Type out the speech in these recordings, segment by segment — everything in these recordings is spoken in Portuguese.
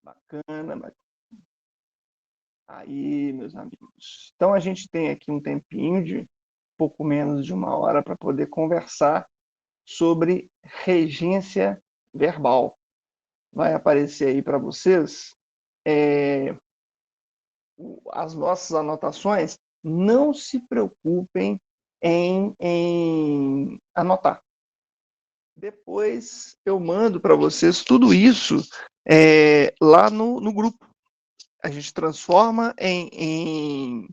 Bacana, bacana. Aí, meus amigos. Então, a gente tem aqui um tempinho de pouco menos de uma hora para poder conversar sobre regência verbal. Vai aparecer aí para vocês as nossas anotações. Não se preocupem em anotar. Depois eu mando para vocês tudo isso lá no grupo. A gente transforma em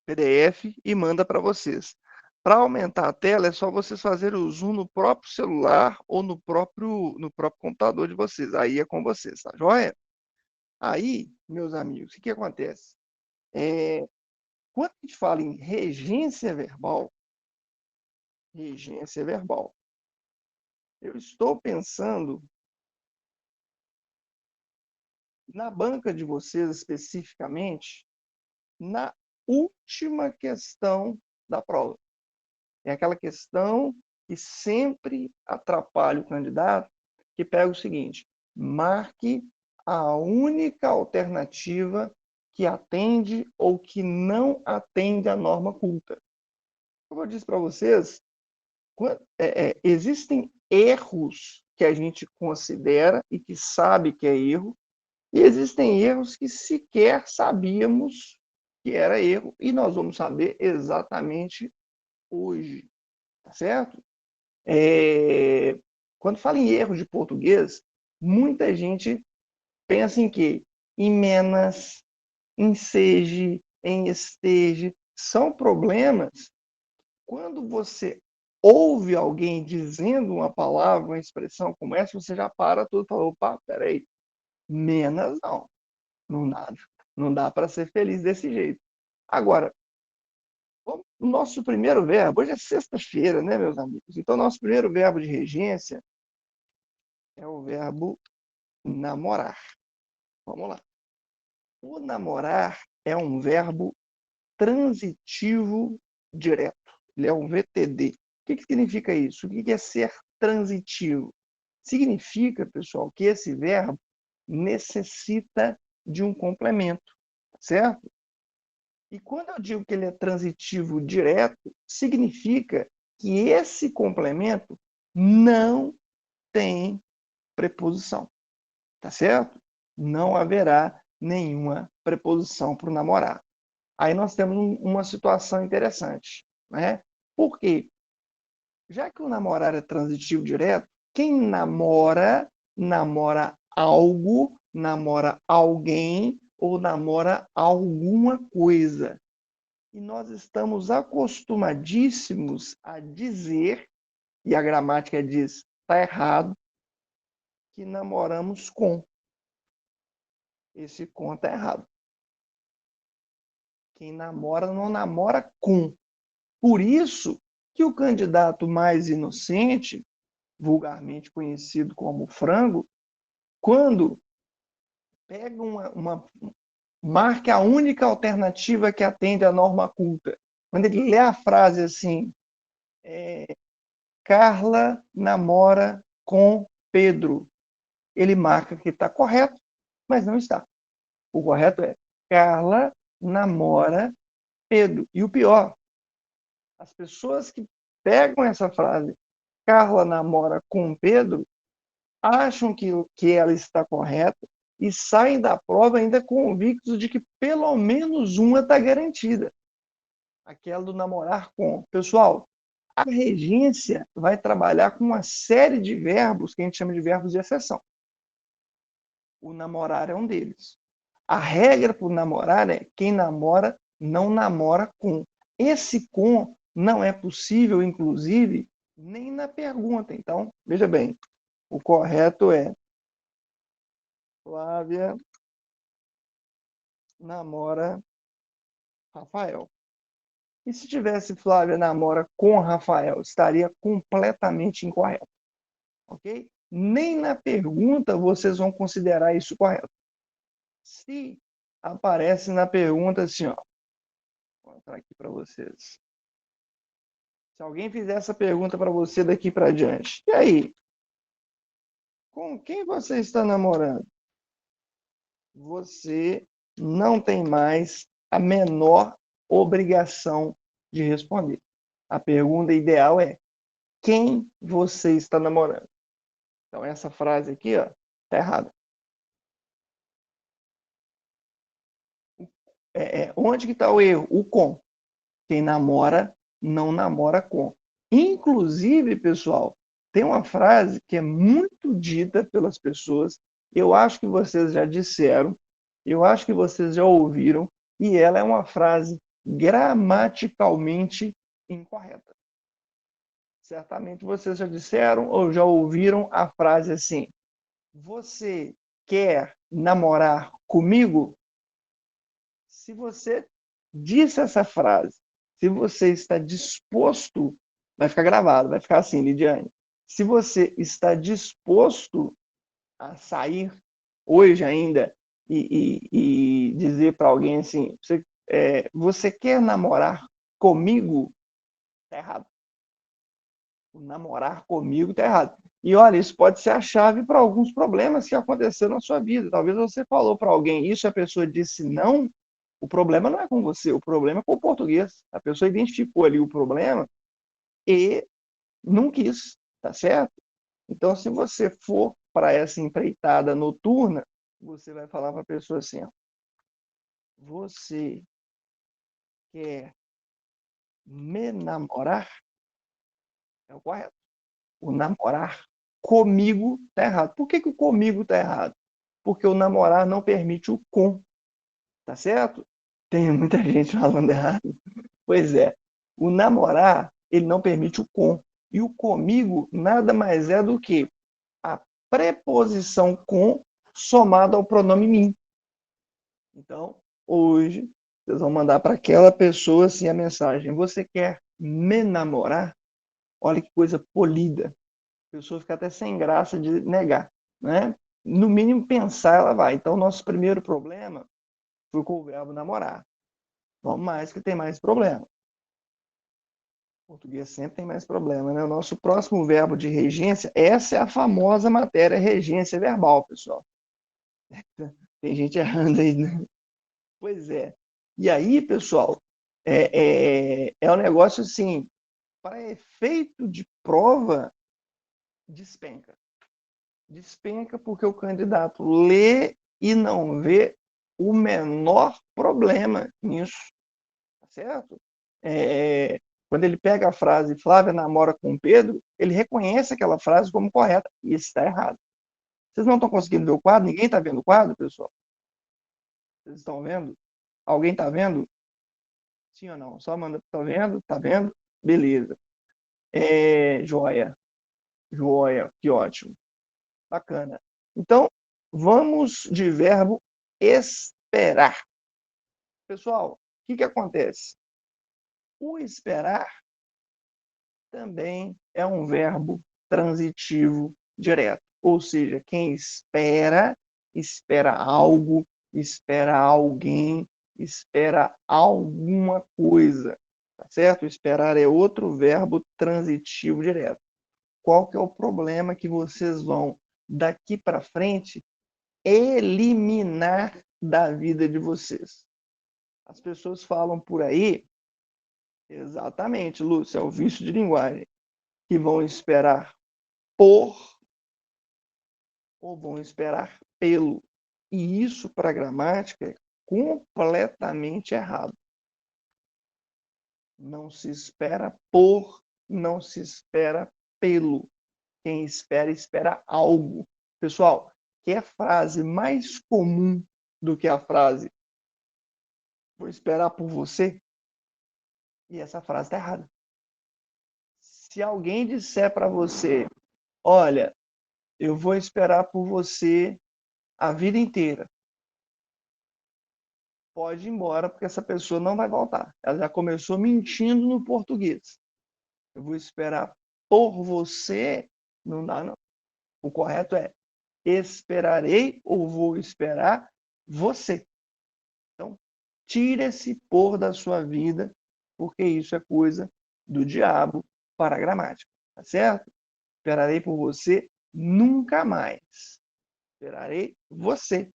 PDF e manda para vocês. Para aumentar a tela, é só vocês fazerem o zoom no próprio celular ou no próprio computador de vocês. Aí é com vocês, tá joia? Aí, meus amigos, o que acontece? Quando a gente fala em regência verbal, eu estou pensando na banca de vocês especificamente, na última questão da prova. É aquela questão que sempre atrapalha o candidato, que pega o seguinte: marque a única alternativa que atende ou que não atende à norma culta. Como eu disse para vocês, existem erros que a gente considera e que sabe que é erro, e existem erros que sequer sabíamos que era erro, e nós vamos saber exatamente hoje, tá certo? Quando fala em erro de português, muita gente pensa em quê? Em menas, em seja, em esteja. São problemas quando você ouve alguém dizendo uma palavra, uma expressão como essa, você já para tudo e fala: opa, peraí, menos não. Não dá para ser feliz desse jeito. Agora, o nosso primeiro verbo, hoje é sexta-feira, né, meus amigos? Então, nosso primeiro verbo de regência é o verbo namorar. Vamos lá. O namorar é um verbo transitivo direto. Ele é um VTD. O que significa isso? O que é ser transitivo? Significa, pessoal, que esse verbo necessita de um complemento, certo? E quando eu digo que ele é transitivo direto, significa que esse complemento não tem preposição, tá certo? Não haverá nenhuma preposição para o namorar. Aí nós temos uma situação interessante, né? Por quê? Já que o namorar é transitivo direto, quem namora, namora algo, namora alguém ou namora alguma coisa. E nós estamos acostumadíssimos a dizer, e a gramática diz, está errado, que namoramos com. Esse com está errado. Quem namora não namora com. Por isso que o candidato mais inocente, vulgarmente conhecido como frango, quando pega marca a única alternativa que atende à norma culta. Quando ele lê a frase assim, Carla namora com Pedro, ele marca que está correto, mas não está. O correto é Carla namora Pedro. E o pior, as pessoas que pegam essa frase, Carla namora com Pedro, acham que ela está correta e saem da prova ainda convictos de que pelo menos uma está garantida. Aquela do namorar com. Pessoal, a regência vai trabalhar com uma série de verbos que a gente chama de verbos de exceção. O namorar é um deles. A regra para o namorar é quem namora não namora com. Esse com não é possível, inclusive, nem na pergunta. Então, veja bem, o correto é Flávia namora Rafael. E se tivesse Flávia namora com Rafael, estaria completamente incorreto. Ok? Nem na pergunta vocês vão considerar isso correto. Se aparece na pergunta assim, ó, vou mostrar aqui para vocês. Se alguém fizer essa pergunta para você daqui para diante, e aí? Com quem você está namorando? Você não tem mais a menor obrigação de responder. A pergunta ideal é: quem você está namorando? Então, essa frase aqui, ó, tá errada. Onde que está o erro? O com. Quem namora, não namora com. Inclusive, pessoal, tem uma frase que é muito dita pelas pessoas, eu acho que vocês já disseram, eu acho que vocês já ouviram, e ela é uma frase gramaticalmente incorreta. Certamente vocês já disseram ou já ouviram a frase assim: você quer namorar comigo? Se você disse essa frase, se você está disposto, vai ficar gravado, vai ficar assim, Lidiane. Se você está disposto a sair hoje ainda e dizer para alguém assim, você quer namorar comigo? Está errado. O namorar comigo está errado. E olha, isso pode ser a chave para alguns problemas que aconteceram na sua vida. Talvez você falou para alguém isso, a pessoa disse não. O problema não é com você, o problema é com o português. A pessoa identificou ali o problema e não quis, tá certo? Então, se você for para essa empreitada noturna, você vai falar para a pessoa assim: ó, você quer me namorar? É o correto. O namorar comigo tá errado. Por que o comigo tá errado? Porque o namorar não permite o com, tá certo? Tem muita gente falando errado. Pois é, o namorar, ele não permite o com. E o comigo nada mais é do que a preposição com somada ao pronome mim. Então, hoje, vocês vão mandar para aquela pessoa assim a mensagem: você quer me namorar? Olha que coisa polida. A pessoa fica até sem graça de negar, né? No mínimo pensar ela vai. Então, nosso primeiro problema foi com o verbo namorar. Vamos mais que tem mais problema. O português sempre tem mais problema, né? O nosso próximo verbo de regência, essa é a famosa matéria regência verbal, pessoal. Tem gente errando aí, né? Pois é. E aí, pessoal, é um negócio assim, para efeito de prova, despenca. Despenca porque o candidato lê e não vê o menor problema nisso, tá certo? Quando ele pega a frase Flávia namora com Pedro, ele reconhece aquela frase como correta e isso está errado. Vocês não estão conseguindo ver o quadro? Ninguém está vendo o quadro, pessoal? Vocês estão vendo? Alguém está vendo? Sim ou não? Só manda, tá vendo? Tá vendo? Beleza. Joia. Joia. Que ótimo. Bacana. Então, vamos de verbo esperar. Pessoal, o que acontece? O esperar também é um verbo transitivo direto. Ou seja, quem espera, espera algo, espera alguém, espera alguma coisa. Tá certo? Esperar é outro verbo transitivo direto. Qual que é o problema que vocês vão, daqui para frente, eliminar da vida de vocês? As pessoas falam por aí, exatamente, Lúcia, é o vício de linguagem, que vão esperar por ou vão esperar pelo. E isso, para a gramática, é completamente errado. Não se espera por, não se espera pelo. Quem espera, espera algo. Pessoal, quer frase mais comum do que a frase vou esperar por você? E essa frase está errada. Se alguém disser para você, olha, eu vou esperar por você a vida inteira, pode ir embora, porque essa pessoa não vai voltar. Ela já começou mentindo no português. Eu vou esperar por você, não dá não. O correto é esperarei ou vou esperar você. Então, tire esse por da sua vida, porque isso é coisa do diabo para a gramática, tá certo? Esperarei por você nunca mais. Esperarei você.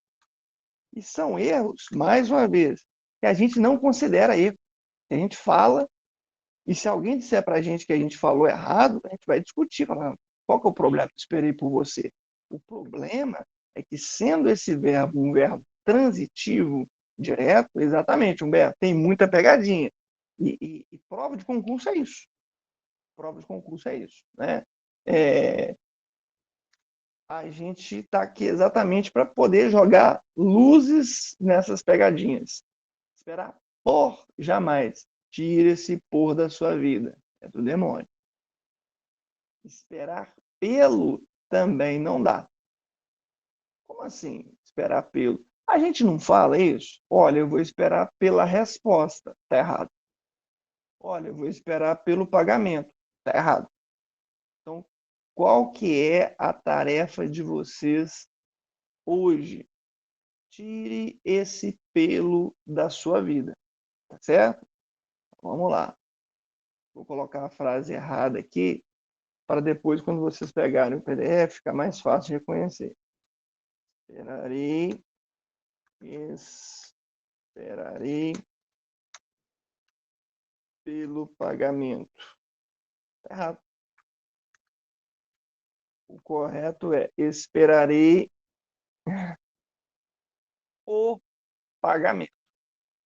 E são erros, mais uma vez, que a gente não considera erro. A gente fala, e se alguém disser para a gente que a gente falou errado, a gente vai discutir, falando, qual que é o problema que eu esperei por você? O problema é que, sendo esse verbo um verbo transitivo, direto, exatamente, Humberto, tem muita pegadinha. E prova de concurso é isso. Prova de concurso é isso, né? É, a gente está aqui exatamente para poder jogar luzes nessas pegadinhas. Esperar por jamais. Tire esse por da sua vida. É do demônio. Esperar pelo também não dá. Como assim esperar pelo? A gente não fala isso? Olha, eu vou esperar pela resposta. Está errado. Olha, eu vou esperar pelo pagamento. Está errado. Então, qual que é a tarefa de vocês hoje? Tire esse pelo da sua vida, tá certo? Vamos lá. Vou colocar a frase errada aqui, para depois, quando vocês pegarem o PDF, ficar mais fácil de reconhecer. Esperarei pelo pagamento. Tá errado. O correto é esperarei o pagamento.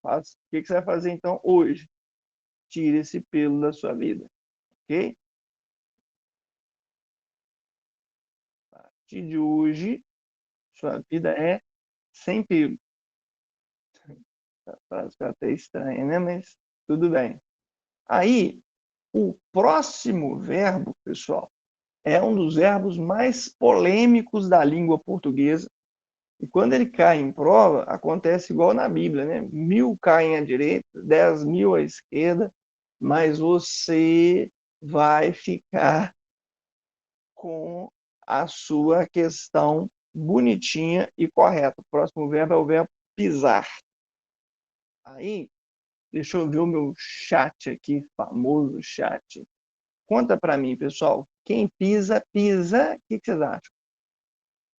O que você vai fazer então hoje? Tire esse pelo da sua vida, ok? A partir de hoje, sua vida é sem pelo. A frase fica até estranha, né? Mas tudo bem. Aí, o próximo verbo, pessoal, é um dos verbos mais polêmicos da língua portuguesa. E quando ele cai em prova, acontece igual na Bíblia, né? 1000 caem à direita, 10.000 à esquerda, mas você vai ficar com a sua questão bonitinha e correta. O próximo verbo é o verbo pisar. Aí, deixa eu ver o meu chat aqui, famoso chat. Conta para mim, pessoal. Quem pisa, pisa. O que vocês acham?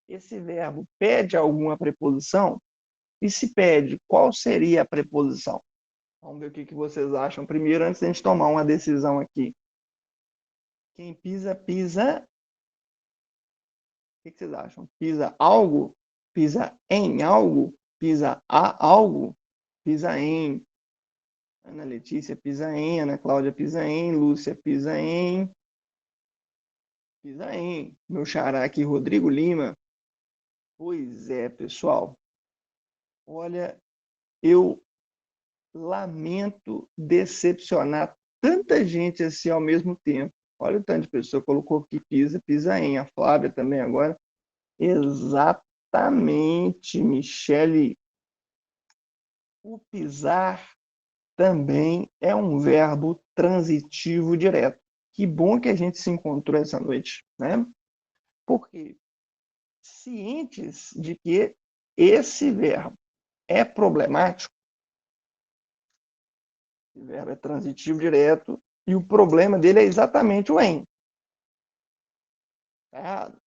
Esse verbo pede alguma preposição? E se pede, qual seria a preposição? Vamos ver o que vocês acham primeiro, antes de a gente tomar uma decisão aqui. Quem pisa, pisa. O que vocês acham? Pisa algo? Pisa em algo? Pisa a algo? Pisa em. Ana Letícia pisa em, Ana Cláudia pisa em, Lúcia pisa em. Pisa em. Meu xará aqui, Rodrigo Lima. Pois é, pessoal. Olha, eu lamento decepcionar tanta gente assim ao mesmo tempo. Olha o tanto de pessoa que colocou que pisa, pisa em. A Flávia também agora. Exatamente, Michele. O pisar também é um verbo transitivo direto. Que bom que a gente se encontrou essa noite, né? Porque cientes de que esse verbo é problemático, esse verbo é transitivo direto, e o problema dele é exatamente o em. Tá errado.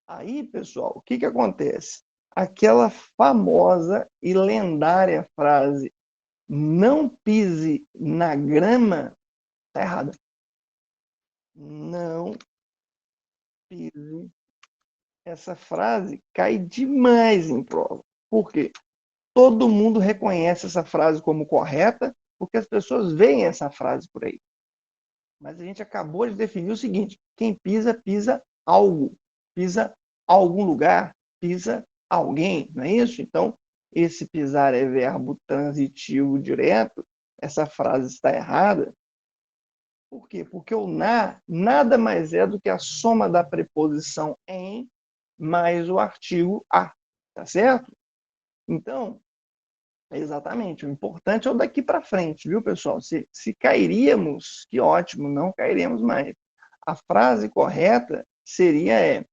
Aí, pessoal, o que acontece? Aquela famosa e lendária frase, não pise na grama, tá errada. Não pise. Essa frase cai demais em prova. Por quê? Todo mundo reconhece essa frase como correta, porque as pessoas veem essa frase por aí. Mas a gente acabou de definir o seguinte: quem pisa, pisa algo, pisa algum lugar, pisa alguém, não é isso? Então, esse pisar é verbo transitivo direto, essa frase está errada. Por quê? Porque o na nada mais é do que a soma da preposição em mais o artigo a, tá certo? Então, exatamente, o importante é o daqui para frente, viu, pessoal? Se cairíamos, que ótimo, não cairemos mais. A frase correta seria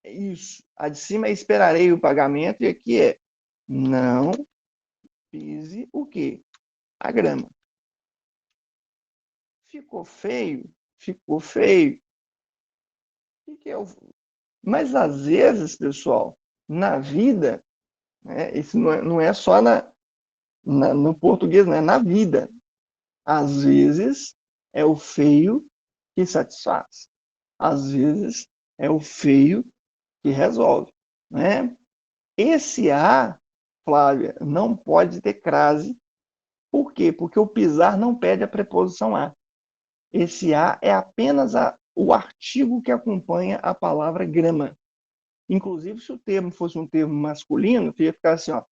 isso. A de cima é esperarei o pagamento e aqui é não pise o quê? A grama. Ficou feio? Ficou feio. que é o... Mas às vezes, pessoal, na vida, né, isso não é só no português, não é na vida. Às vezes é o feio que satisfaz. Às vezes é o feio que resolve, né? Esse A, Flávia, não pode ter crase. Por quê? Porque o pisar não pede a preposição a. Esse a é apenas o artigo que acompanha a palavra grama. Inclusive, se o termo fosse um termo masculino, ia ficar assim, ó,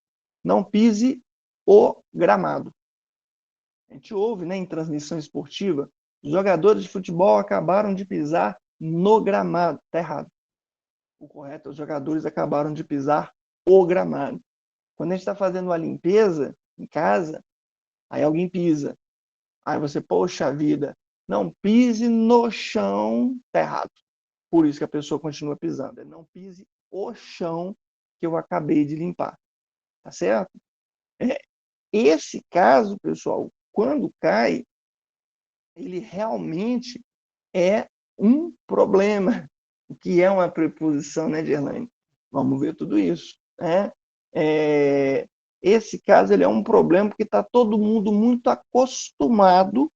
não pise o gramado. A gente ouve, né, em transmissão esportiva, os jogadores de futebol acabaram de pisar no gramado. Está errado. O correto é os jogadores acabaram de pisar o gramado. Quando a gente está fazendo uma limpeza em casa, aí alguém pisa. Aí você, poxa vida, não pise no chão, tá errado. Por isso que a pessoa continua pisando. Não pise o chão que eu acabei de limpar. Tá certo? Esse caso, pessoal, quando cai, ele realmente é um problema. O que é uma preposição, né, Gerlaine? Vamos ver tudo isso, né? Esse caso ele é um problema porque está todo mundo muito acostumado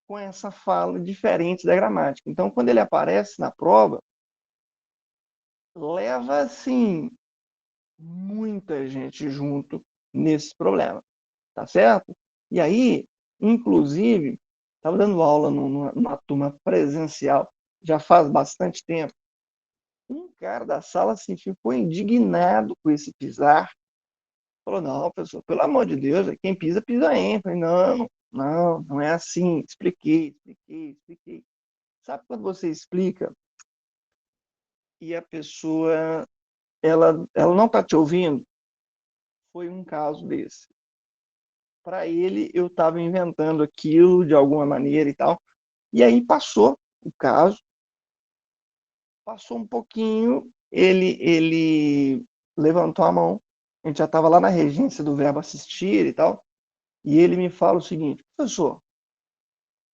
com essa fala diferente da gramática. Então, quando ele aparece na prova, leva, assim, muita gente junto nesse problema, tá certo? E aí, inclusive, estava dando aula numa turma presencial, já faz bastante tempo, um cara da sala, assim, ficou indignado com esse pisar, falou, não, pessoal, pelo amor de Deus, quem pisa, pisa em. Eu falei, não é assim, expliquei. Sabe quando você explica e a pessoa ela não está te ouvindo? Foi um caso desse. Para ele, eu estava inventando aquilo de alguma maneira e tal. E aí passou o caso, passou um pouquinho, ele levantou a mão, a gente já estava lá na regência do verbo assistir e tal, e ele me fala o seguinte, professor,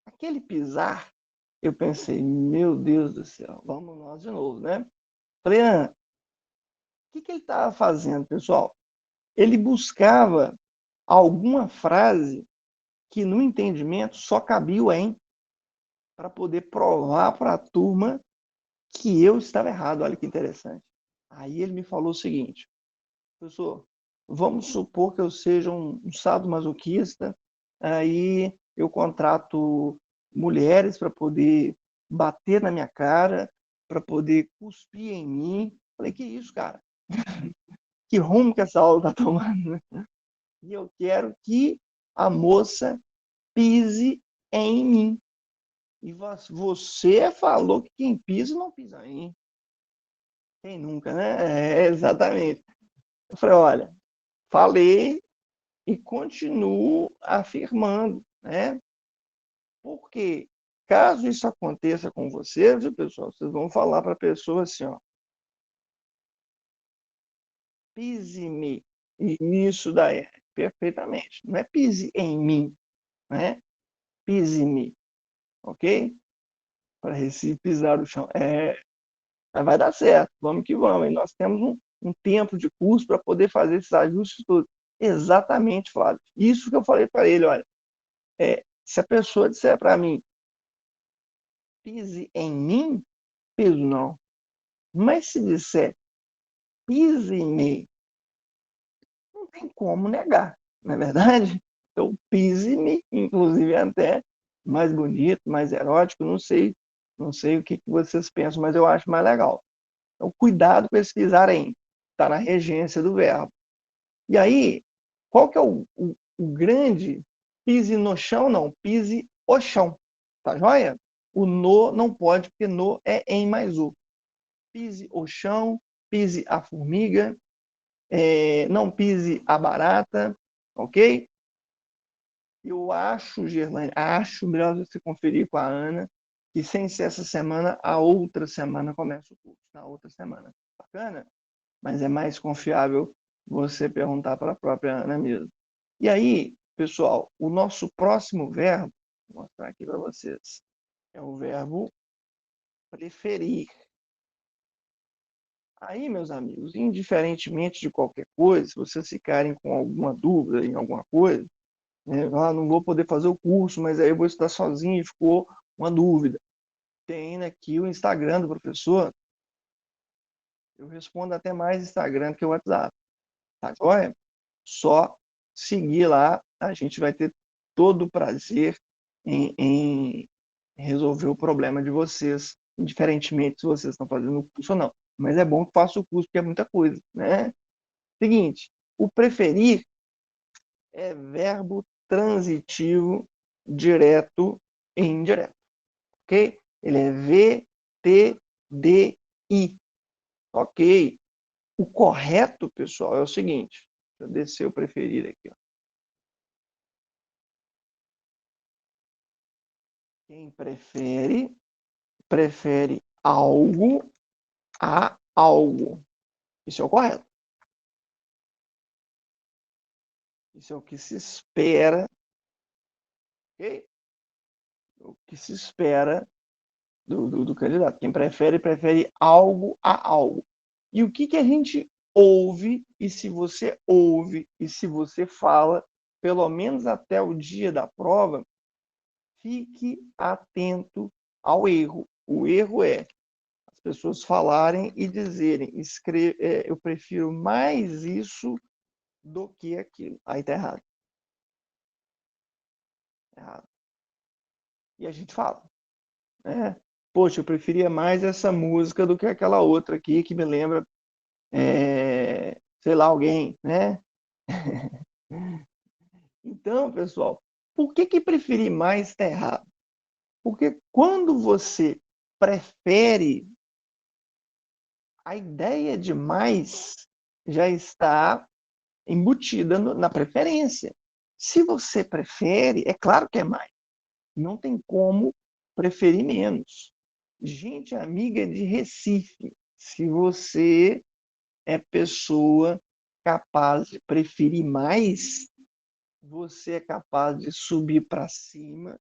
aquele pisar, eu pensei, meu Deus do céu, vamos nós de novo, né? Falei, o que ele estava fazendo, pessoal? Ele buscava alguma frase que no entendimento só cabia o em, para poder provar para a turma que eu estava errado. Olha que interessante. Aí ele me falou o seguinte, professor, vamos supor que eu seja um sadomasoquista, aí eu contrato mulheres para poder bater na minha cara, para poder cuspir em mim. Falei, que isso, cara? Que rumo que essa aula está tomando, né? E eu quero que a moça pise em mim. E você falou que quem pisa não pisa em. Quem nunca, né? Exatamente. Eu falei, olha, falei e continuo afirmando, né? Porque caso isso aconteça com vocês, viu, pessoal, vocês vão falar para a pessoa assim, ó, pise-me. E isso daí, perfeitamente. Não é pise em mim, né? Pise-me, ok? Para Recife pisar o chão. Vai dar certo, vamos que vamos. E nós temos um tempo de curso para poder fazer esses ajustes todos. Exatamente, Flávio. Isso que eu falei para ele, olha, se a pessoa disser para mim, pise em mim, piso não. Mas se disser, pise em mim, não tem como negar, não é verdade? Então, pise-me, inclusive até mais bonito, mais erótico, não sei o que vocês pensam, mas eu acho mais legal. Então, cuidado com esse pisar em. Está na regência do verbo. E aí, qual que é o grande pise no chão? Não, pise o chão. Tá joia? O no não pode, porque no é em mais o. Pise o chão, pise a formiga, não pise a barata, ok? Eu acho, Gerlane, acho melhor você conferir com a Ana, que sem ser essa semana, a outra semana começa o curso. Na outra semana. Bacana? Mas é mais confiável você perguntar para a própria Ana mesmo. E aí, pessoal, o nosso próximo verbo, vou mostrar aqui para vocês, é o verbo preferir. Aí, meus amigos, indiferentemente de qualquer coisa, se vocês ficarem com alguma dúvida em alguma coisa, né, não vou poder fazer o curso, mas aí eu vou estudar sozinho e ficou uma dúvida. Tem aqui o Instagram do professor, eu respondo até mais Instagram que o WhatsApp, tá joia? Só seguir lá, a gente vai ter todo o prazer em resolver o problema de vocês, indiferentemente se vocês estão fazendo o curso ou não. Mas é bom que faça o curso, porque é muita coisa, né? Seguinte, o preferir é verbo transitivo direto e indireto, ok? Ele é VTDI, ok? O correto, pessoal, é o seguinte, deixa eu descer o preferir aqui, ó. Quem prefere, prefere algo a algo. Isso é o correto. Isso é o que se espera, ok? O que se espera do candidato. Quem prefere, prefere algo a algo. E o que a gente ouve, e se você ouve, e se você fala, pelo menos até o dia da prova, fique atento ao erro. O erro é as pessoas falarem e dizerem, eu prefiro mais isso do que aquilo. Aí tá errado. Errado. E a gente fala, né? Poxa, eu preferia mais essa música do que aquela outra aqui que me lembra, sei lá, alguém, né? Então, pessoal, por que preferir mais está errado? Porque quando você prefere, a ideia de mais já está embutida na preferência. Se você prefere, é claro que é mais. Não tem como preferir menos. Gente amiga de Recife, se você é pessoa capaz de preferir mais, você é capaz de subir para cima,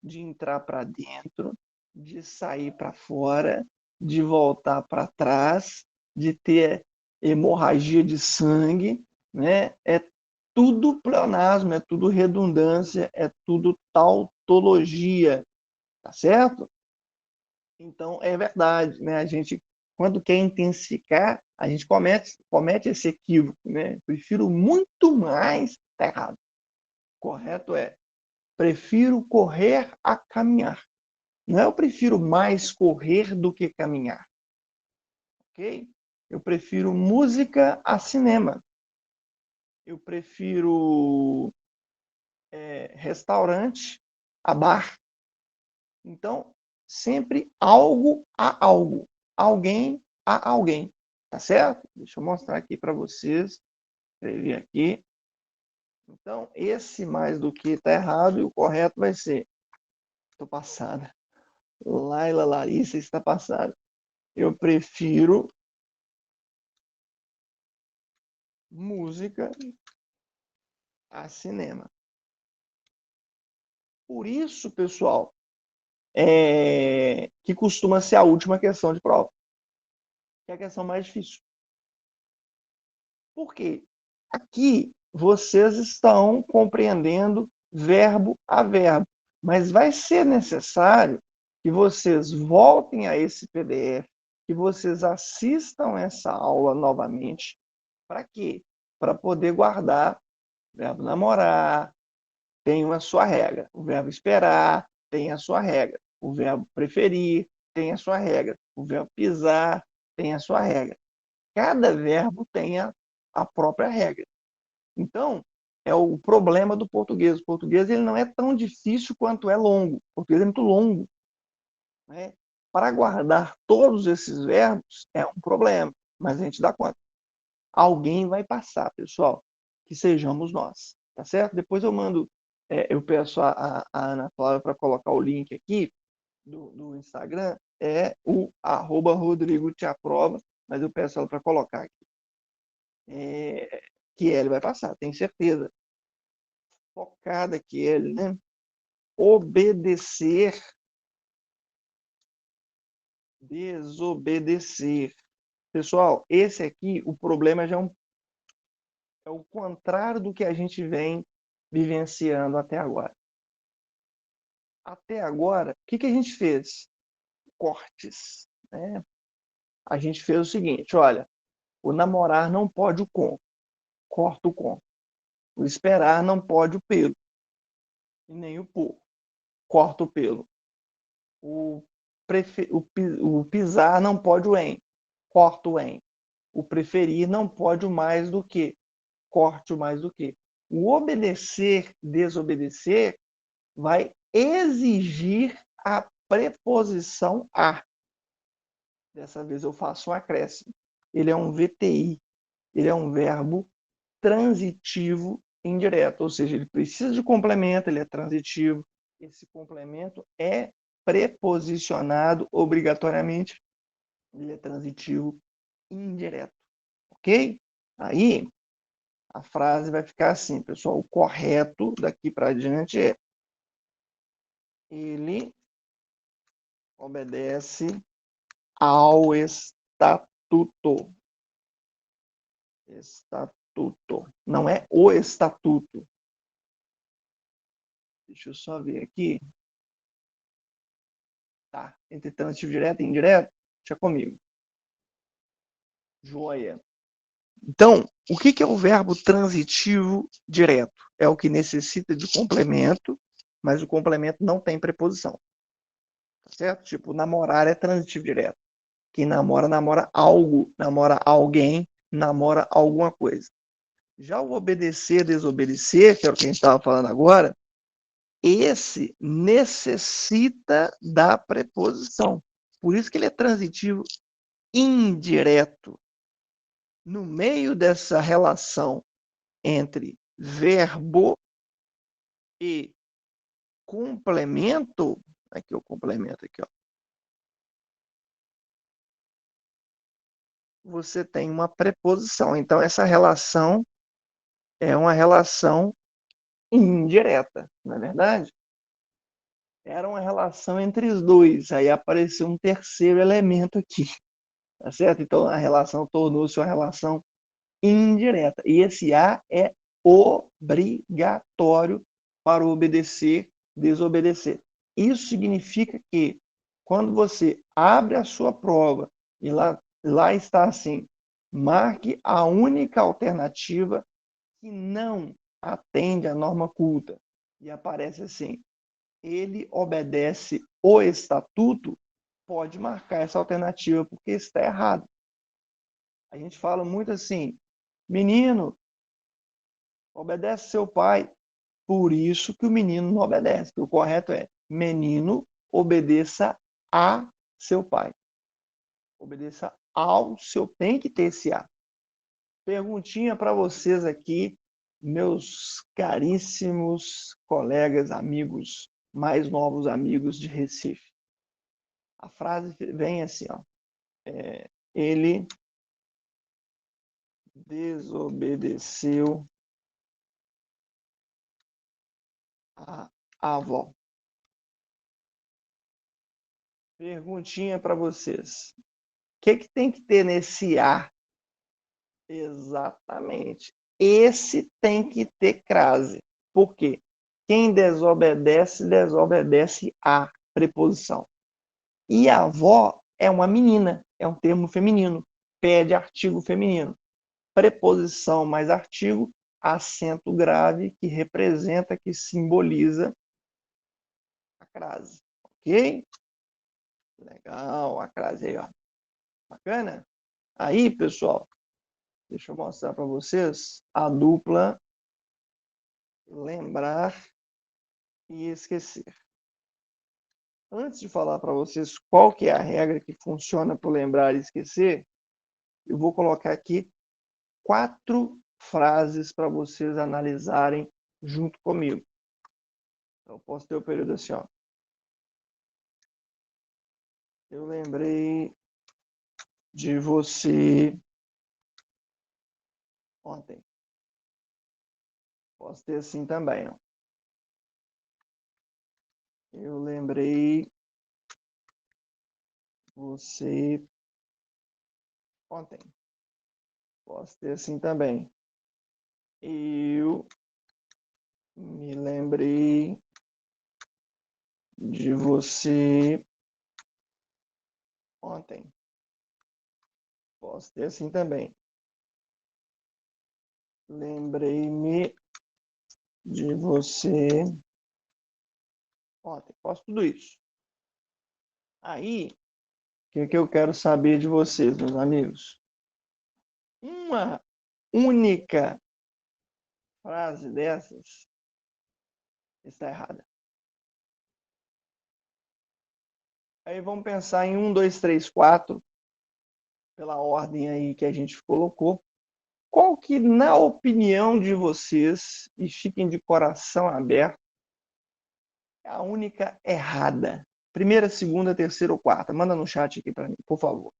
de entrar para dentro, de sair para fora, de voltar para trás, de ter hemorragia de sangue, né? É tudo pleonasmo, é tudo redundância, é tudo tautologia, tá certo? Então, é verdade, né? A gente, quando quer intensificar, a gente comete esse equívoco, né? Prefiro muito mais, tá errado. Correto é, prefiro correr a caminhar. Não é eu prefiro mais correr do que caminhar, ok? Eu prefiro música a cinema. Eu prefiro restaurante a bar. Então, sempre algo a algo. Alguém a alguém. Tá certo? Deixa eu mostrar aqui para vocês. Escrevi aqui. Então, esse mais do que está errado e o correto vai ser. Estou passada. Laila Larissa está passada. Eu prefiro música a cinema. Por isso, pessoal, que costuma ser a última questão de prova, que é a questão mais difícil. Por quê? Aqui vocês estão compreendendo verbo a verbo, mas vai ser necessário que vocês voltem a esse PDF, que vocês assistam essa aula novamente. Para quê? Para poder guardar o verbo namorar, tem a sua regra. O verbo esperar tem a sua regra. O verbo preferir tem a sua regra. O verbo pisar tem a sua regra. Cada verbo tem a própria regra. Então, é o problema do português. O português ele não é tão difícil quanto é longo. O português é muito longo, né? Para guardar todos esses verbos é um problema, mas a gente dá conta. Alguém vai passar, pessoal, que sejamos nós, tá certo? Depois eu mando, eu peço a Ana Flávia para colocar o link aqui do Instagram, é o @Rodrigo Te Aprova, mas eu peço ela para colocar aqui. Que ele vai passar, tenho certeza. Focada que ele, né? Obedecer Desobedecer. Pessoal, esse aqui, o problema já é o contrário do que a gente vem vivenciando até agora. Até agora, o que a gente fez? Cortes, né? A gente fez o seguinte, olha, o namorar não pode o com, corta o com. O esperar não pode o pelo, e nem o por, corta o pelo. O, o pisar não pode o em, corta o em. O preferir não pode o mais do que, corte o mais do que. O obedecer, desobedecer, vai exigir a preposição a. Dessa vez eu faço um acréscimo. Ele é um VTI, ele é um verbo transitivo indireto, ou seja, ele precisa de complemento, ele é transitivo. Esse complemento é preposicionado obrigatoriamente, ele é transitivo indireto, ok? Aí a frase vai ficar assim, pessoal. O correto daqui para diante é: ele obedece ao estatuto. Estatuto. Não é o estatuto. Deixa eu só ver aqui. Tá. Entre transitivo direto e indireto, deixa comigo. Joia. Então, o que é o verbo transitivo direto? É o que necessita de complemento, mas o complemento não tem preposição. Tá certo? Tipo, namorar é transitivo direto. Quem namora, namora algo, namora alguém, namora alguma coisa. Já o obedecer, desobedecer, que é o que a gente estava falando agora, esse necessita da preposição. Por isso que ele é transitivo indireto. No meio dessa relação entre verbo e complemento, aqui o complemento aqui, ó, você tem uma preposição. Então essa relação é uma relação indireta, não é verdade? Era uma relação entre os dois, aí apareceu um terceiro elemento aqui, tá certo? Então a relação tornou-se uma relação indireta. E esse A é obrigatório para obedecer, desobedecer. Isso significa que quando você abre a sua prova e lá está assim, marque a única alternativa que não atende à norma culta. E aparece assim, ele obedece o estatuto, pode marcar essa alternativa porque está errado. A gente fala muito assim, menino, obedece seu pai. Por isso que o menino não obedece. O correto é, menino, obedeça a seu pai. Obedeça ao seu, tem que ter esse a. Perguntinha para vocês aqui, meus caríssimos colegas, amigos, mais novos amigos de Recife. A frase vem assim, ó. Ele desobedeceu a avó. Perguntinha para vocês. O que tem que ter nesse A? Exatamente. Esse tem que ter crase. Por quê? Quem desobedece, desobedece a preposição. E a avó é uma menina, é um termo feminino. Pede artigo feminino. Preposição mais artigo, acento grave que representa, que simboliza a crase. Ok? Legal, a crase aí, ó. Bacana? Aí, pessoal, deixa eu mostrar para vocês a dupla lembrar e esquecer. Antes de falar para vocês qual que é a regra que funciona para lembrar e esquecer, eu vou colocar aqui 4 frases para vocês analisarem junto comigo. Eu posso ter o período assim, ó. Eu lembrei de você ontem. Posso ter assim também, ó. Eu lembrei você ontem. Posso ter assim também. Eu me lembrei de você ontem. Posso ter assim também. Lembrei-me de você ontem. Posso tudo isso. Aí, o que eu quero saber de vocês, meus amigos? Uma única frase dessas está errada. Aí vamos pensar em 1, 2, 3, 4, pela ordem aí que a gente colocou. Qual que, na opinião de vocês, e fiquem de coração aberto, é a única errada? Primeira, segunda, terceira ou quarta? Manda no chat aqui para mim, por favor.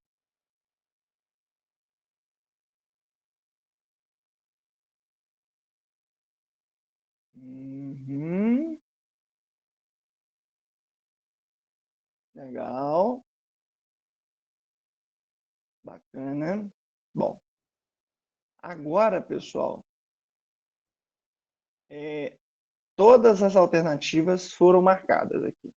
Uhum, legal, bacana. Bom, agora, pessoal, todas as alternativas foram marcadas aqui.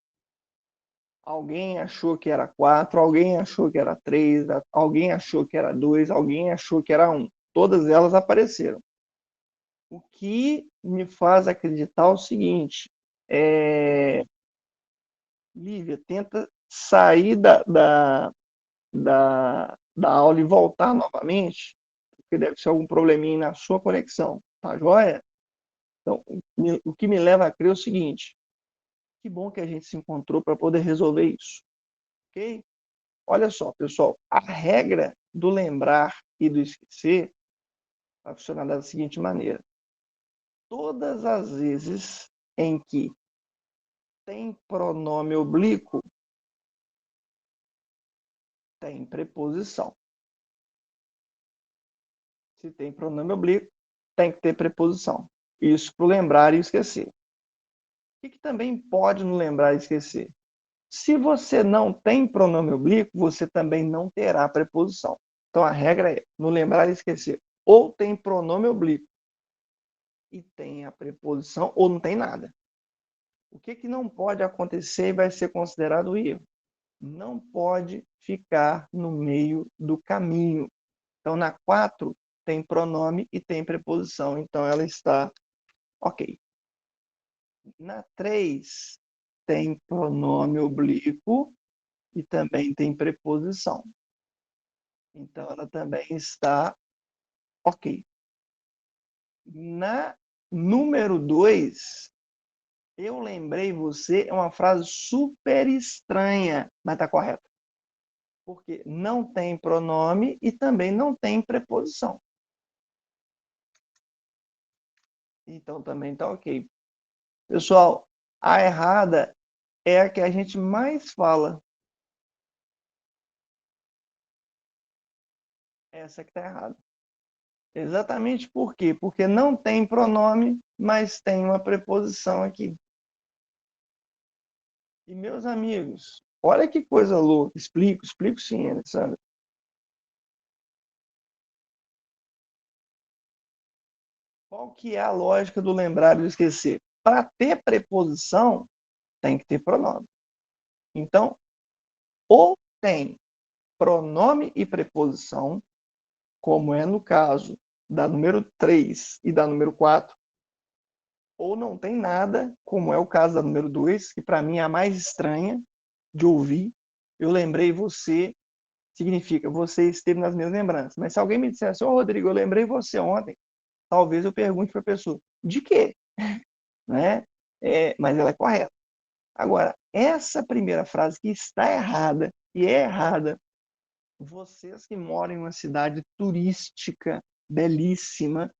Alguém achou que era 4, alguém achou que era 3, alguém achou que era 2, alguém achou que era 1. Todas elas apareceram. O que me faz acreditar o seguinte, Lívia, tenta sair da aula e voltar novamente, porque deve ser algum probleminha na sua conexão, tá joia? Então, o que me leva a crer é o seguinte, que bom que a gente se encontrou para poder resolver isso, ok? Olha só, pessoal, a regra do lembrar e do esquecer vai funcionar da seguinte maneira. Todas as vezes em que tem pronome oblíquo, tem preposição. Se tem pronome oblíquo, tem que ter preposição. Isso para lembrar e esquecer. O que também pode no lembrar e esquecer? Se você não tem pronome oblíquo, você também não terá preposição. Então a regra é, no lembrar e esquecer, ou tem pronome oblíquo e tem a preposição, ou não tem nada. O que não pode acontecer e vai ser considerado erro? Não pode ficar no meio do caminho. Então, na 4 tem pronome e tem preposição. Então, ela está ok. Na 3 tem pronome oblíquo e também tem preposição. Então, ela também está ok. Na número 2, eu lembrei você, é uma frase super estranha, mas está correta. Porque não tem pronome e também não tem preposição. Então também está ok. Pessoal, a errada é a que a gente mais fala. Essa que está errada. Exatamente por quê? Porque não tem pronome, mas tem uma preposição aqui. E meus amigos, olha que coisa louca. Explico sim, Alessandra. Qual que é a lógica do lembrar e do esquecer? Para ter preposição, tem que ter pronome. Então, ou tem pronome e preposição, como é no caso da número 3 e da número 4, ou não tem nada, como é o caso da número 2, que para mim é a mais estranha de ouvir. Eu lembrei você, significa você esteve nas minhas lembranças. Mas se alguém me dissesse, ô Rodrigo, eu lembrei você ontem, talvez eu pergunte para a pessoa, de quê? Né? Mas ela é correta. Agora, essa primeira frase que está errada, e é errada, vocês que moram em uma cidade turística belíssima,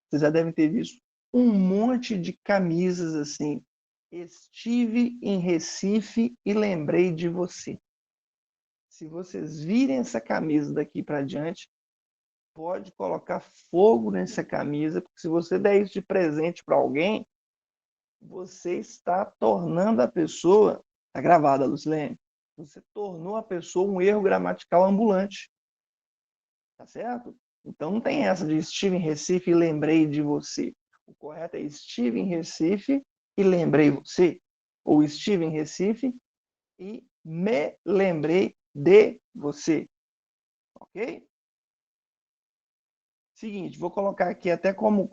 vocês já devem ter visto um monte de camisas assim. Estive em Recife e lembrei de você. Se vocês virem essa camisa daqui para diante, pode colocar fogo nessa camisa, porque se você der isso de presente para alguém, você está tornando a pessoa, está gravada, Lucilene, Você tornou a pessoa um erro gramatical ambulante. Tá certo? Então não tem essa de estive em Recife e lembrei de você. O correto é estive em Recife e lembrei você. Ou estive em Recife e me lembrei de você. Ok? Seguinte, vou colocar aqui até como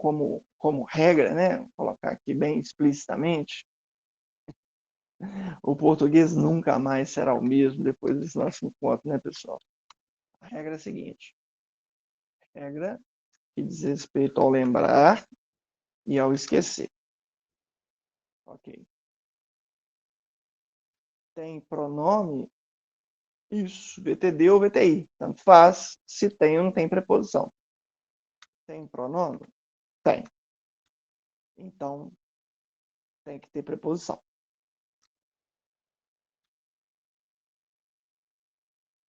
regra, né? Vou colocar aqui bem explicitamente. O português nunca mais será o mesmo depois desse nosso encontro, né, pessoal? A regra é a seguinte. Regra que diz respeito ao lembrar e ao esquecer. Ok. Tem pronome? Isso, VTD ou VTI. Tanto faz se tem ou não tem preposição. Tem pronome? Tem. Então, tem que ter preposição.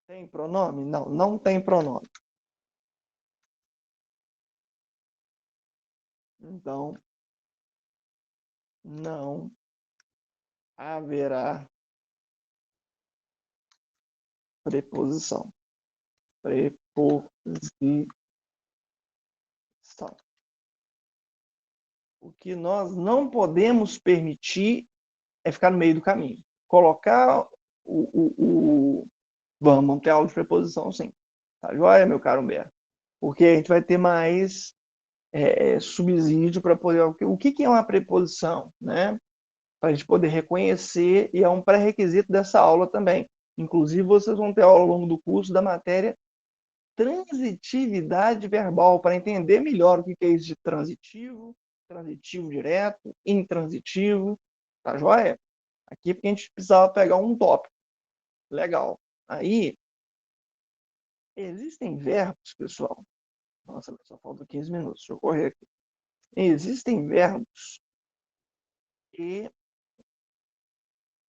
Tem pronome? Não, não tem pronome. Então, não haverá preposição. Preposição. O que nós não podemos permitir é ficar no meio do caminho. Colocar vamos ter aula de preposição, sim. Tá joia, meu caro Humberto? Porque a gente vai ter mais subsídio para poder... O que é uma preposição? Né? Para a gente poder reconhecer, e é um pré-requisito dessa aula também. Inclusive, vocês vão ter aula ao longo do curso da matéria transitividade verbal, para entender melhor o que é isso de transitivo, transitivo direto, intransitivo, tá joia? Aqui porque a gente precisava pegar um tópico. Legal. Aí, existem verbos, pessoal. Nossa, só faltam 15 minutos, deixa eu correr aqui. Existem verbos que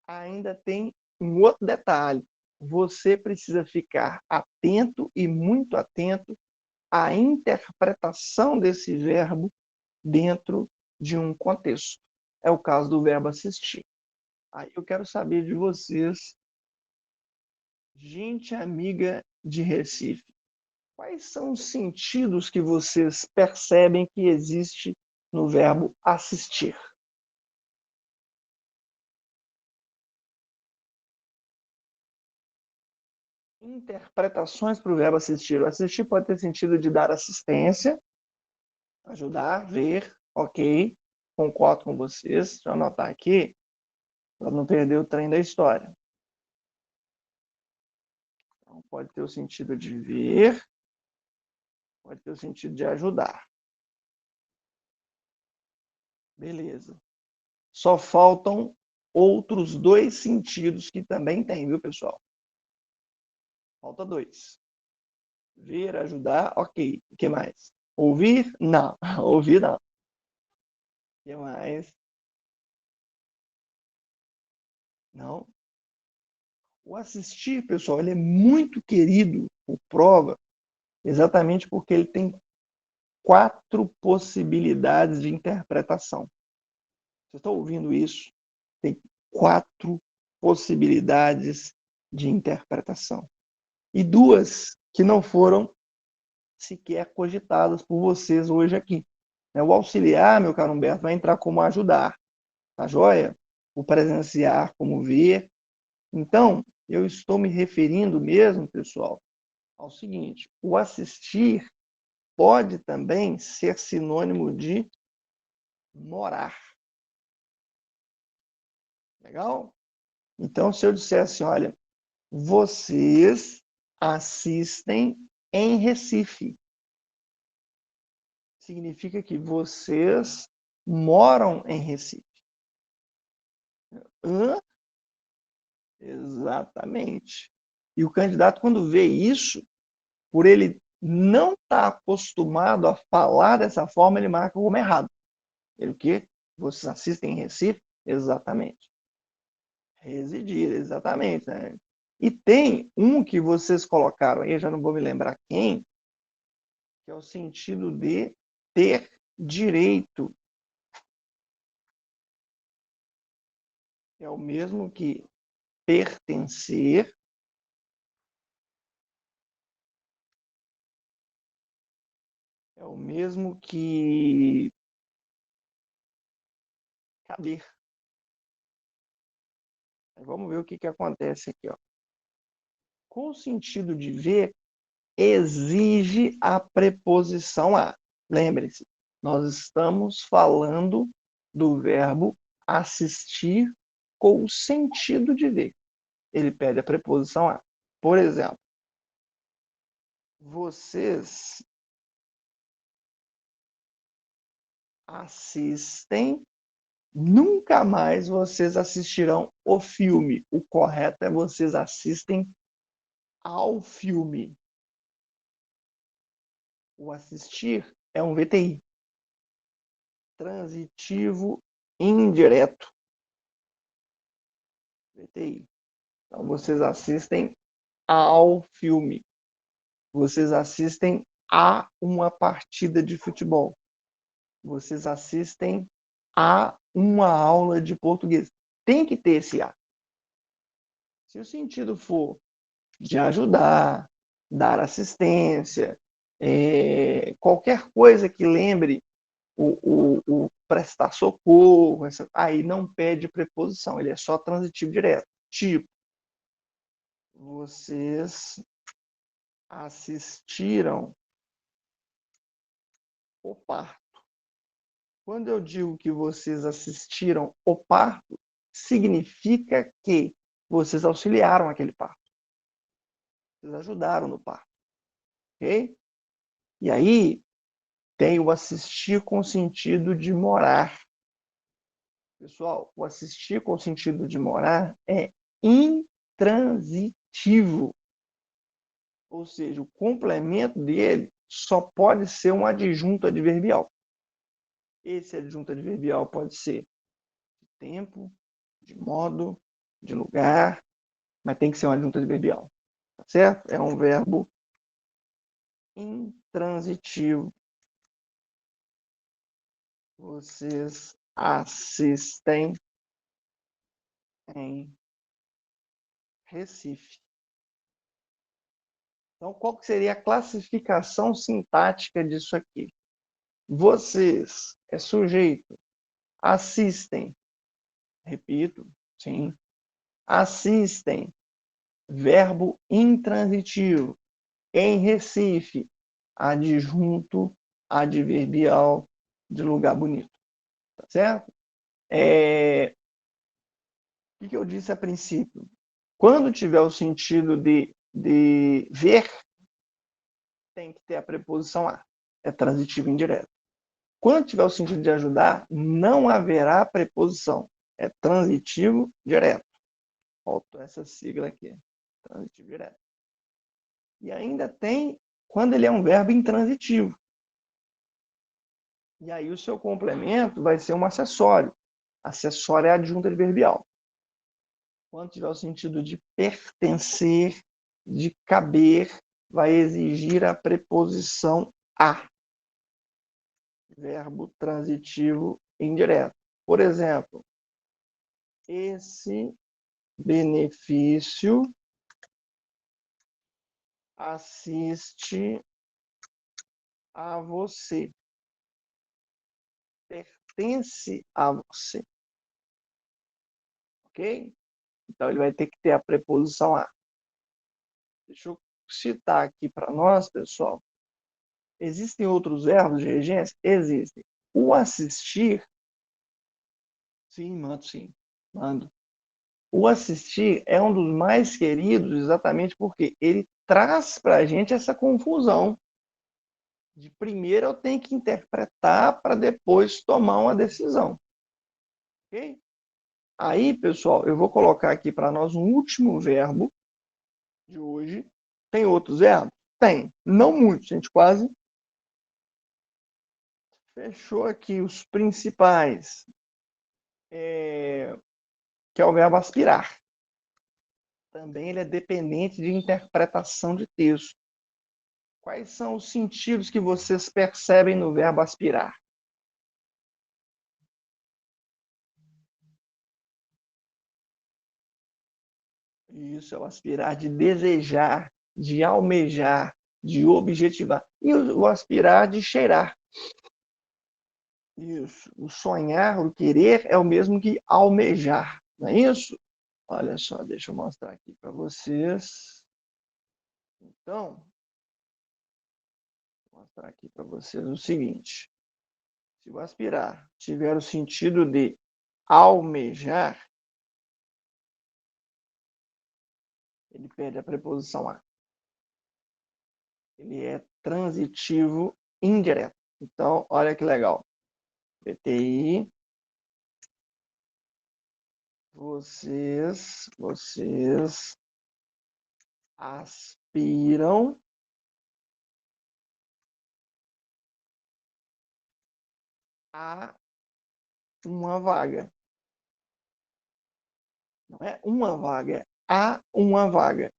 ainda tem um outro detalhe. Você precisa ficar atento e muito atento à interpretação desse verbo dentro de um contexto. É o caso do verbo assistir. Aí eu quero saber de vocês, gente amiga de Recife, quais são os sentidos que vocês percebem que existe no verbo assistir? Interpretações para o verbo assistir. O assistir pode ter sentido de dar assistência, ajudar, ver, ok, concordo com vocês. Deixa eu anotar aqui, para não perder o trem da história. Então, pode ter o sentido de ver, pode ter o sentido de ajudar. Beleza. Só faltam outros dois sentidos que também tem, viu, pessoal? Falta dois. Ver, ajudar, ok. O que mais? Ouvir? Não. Ouvir, não. O que mais? Não. O assistir, pessoal, ele é muito querido por prova, exatamente porque ele tem 4 possibilidades de interpretação. Você está ouvindo isso? Tem 4 possibilidades de interpretação. E 2 que não foram sequer cogitadas por vocês hoje aqui. O auxiliar, meu caro Humberto, vai entrar como ajudar, tá joia? O presenciar como ver. Então, eu estou me referindo mesmo, pessoal, ao seguinte: o assistir pode também ser sinônimo de morar. Legal? Então, se eu dissesse, olha, vocês assistem em Recife, significa que vocês moram em Recife. Hã? Exatamente. E o candidato, quando vê isso, por ele não estar acostumado a falar dessa forma, ele marca como errado. Ele o quê? Vocês assistem em Recife? Exatamente. Residir, exatamente. Né? E tem um que vocês colocaram aí, eu já não vou me lembrar quem, que é o sentido de ter direito. É o mesmo que pertencer é o mesmo que caber. Vamos ver o que acontece aqui. Ó. Com o sentido de ver, exige a preposição a. Lembre-se, nós estamos falando do verbo assistir com o sentido de ver. Ele pede a preposição a. Por exemplo, vocês assistem, nunca mais vocês assistirão o filme. O correto é vocês assistem ao filme. O assistir é um VTI. Transitivo indireto. VTI. Então, vocês assistem ao filme. Vocês assistem a uma partida de futebol. Vocês assistem a uma aula de português. Tem que ter esse a. Se o sentido for de ajudar, dar assistência, qualquer coisa que lembre o prestar socorro, aí não pede preposição, ele é só transitivo direto. Tipo, vocês assistiram o parto. Quando eu digo que vocês assistiram o parto, significa que vocês auxiliaram aquele parto. Vocês ajudaram no parto. Ok? E aí, tem o assistir com o sentido de morar. Pessoal, o assistir com o sentido de morar é intransitivo. Ou seja, o complemento dele só pode ser um adjunto adverbial. Esse adjunto adverbial pode ser de tempo, de modo, de lugar, mas tem que ser um adjunto adverbial. Tá certo? É um verbo intransitivo. Vocês assistem em Recife. Então, qual que seria a classificação sintática disso aqui? Vocês é sujeito, assistem, repito, sim, assistem, verbo intransitivo, em Recife, adjunto adverbial de lugar bonito, tá certo? O que eu disse a princípio? Quando tiver o sentido de ver, tem que ter a preposição a. É transitivo indireto. Quando tiver o sentido de ajudar, não haverá preposição. É transitivo direto. Faltou essa sigla aqui. Transitivo direto. E ainda tem quando ele é um verbo intransitivo. E aí o seu complemento vai ser um acessório. Acessório é adjunto adverbial. Quando tiver o sentido de pertencer, de caber, vai exigir a preposição a. Verbo transitivo indireto. Por exemplo, esse benefício assiste a você. Pertence a você. Ok? Então, ele vai ter que ter a preposição a. Deixa eu citar aqui para nós, pessoal. Existem outros verbos de regência? Existem. O assistir, sim, mando sim, mando. O assistir é um dos mais queridos exatamente porque ele traz para a gente essa confusão. De primeiro eu tenho que interpretar para depois tomar uma decisão. Ok? Aí, pessoal, eu vou colocar aqui para nós um último verbo de hoje. Tem outros verbos? Tem. Não muitos, a gente quase fechou aqui os principais. Que é o verbo aspirar. Também ele é dependente de interpretação de texto. Quais são os sentidos que vocês percebem no verbo aspirar? Isso é o aspirar de desejar, de almejar, de objetivar. E o aspirar de cheirar. Isso. O sonhar, o querer é o mesmo que almejar. Não é isso? Olha só, deixa eu mostrar aqui para vocês. Então, vou mostrar aqui para vocês o seguinte. Se o aspirar tiver o sentido de almejar, ele perde a preposição a. Ele é transitivo indireto. Então, olha que legal. PTI, vocês aspiram a uma vaga. Não é uma vaga, é a uma vaga.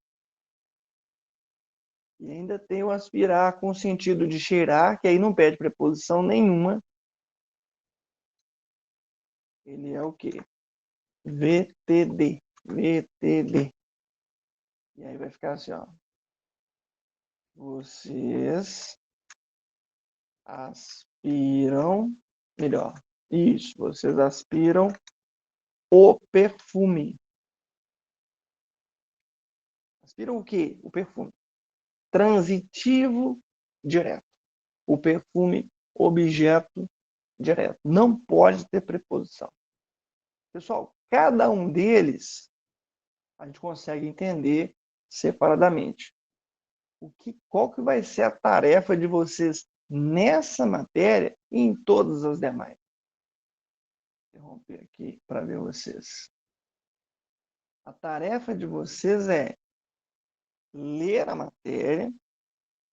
E ainda tem o aspirar com o sentido de cheirar, que aí não perde preposição nenhuma. Ele é o quê? VTD. VTD. E aí vai ficar assim, ó. Vocês aspiram, melhor, isso, vocês aspiram o perfume. Aspiram o quê? O perfume. Transitivo direto. O perfume, objeto direto. Não pode ter preposição. Pessoal, cada um deles a gente consegue entender separadamente. Qual que vai ser a tarefa de vocês nessa matéria e em todas as demais? Vou interromper aqui para ver vocês. A tarefa de vocês é ler a matéria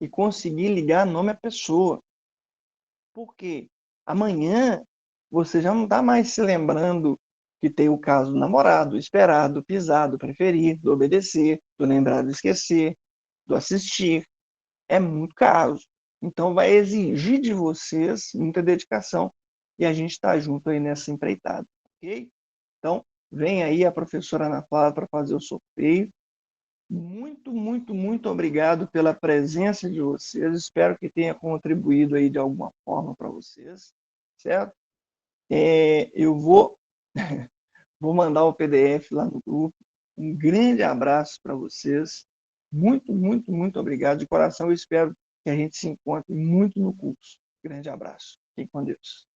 e conseguir ligar nome à pessoa. Porque amanhã você já não está mais se lembrando que tem o caso do namorado, do esperar, do pisar, do preferir, do obedecer, do lembrar, do esquecer, do assistir. É muito caso. Então vai exigir de vocês muita dedicação e a gente está junto aí nessa empreitada, ok? Então, vem aí a professora Ana Flávia para fazer o sorteio. Muito, muito, muito obrigado pela presença de vocês. Espero que tenha contribuído aí de alguma forma para vocês, certo? Eu vou mandar o PDF lá no grupo. Um grande abraço para vocês. Muito, muito, muito obrigado. De coração, eu espero que a gente se encontre muito no curso. Grande abraço. Fiquem com Deus.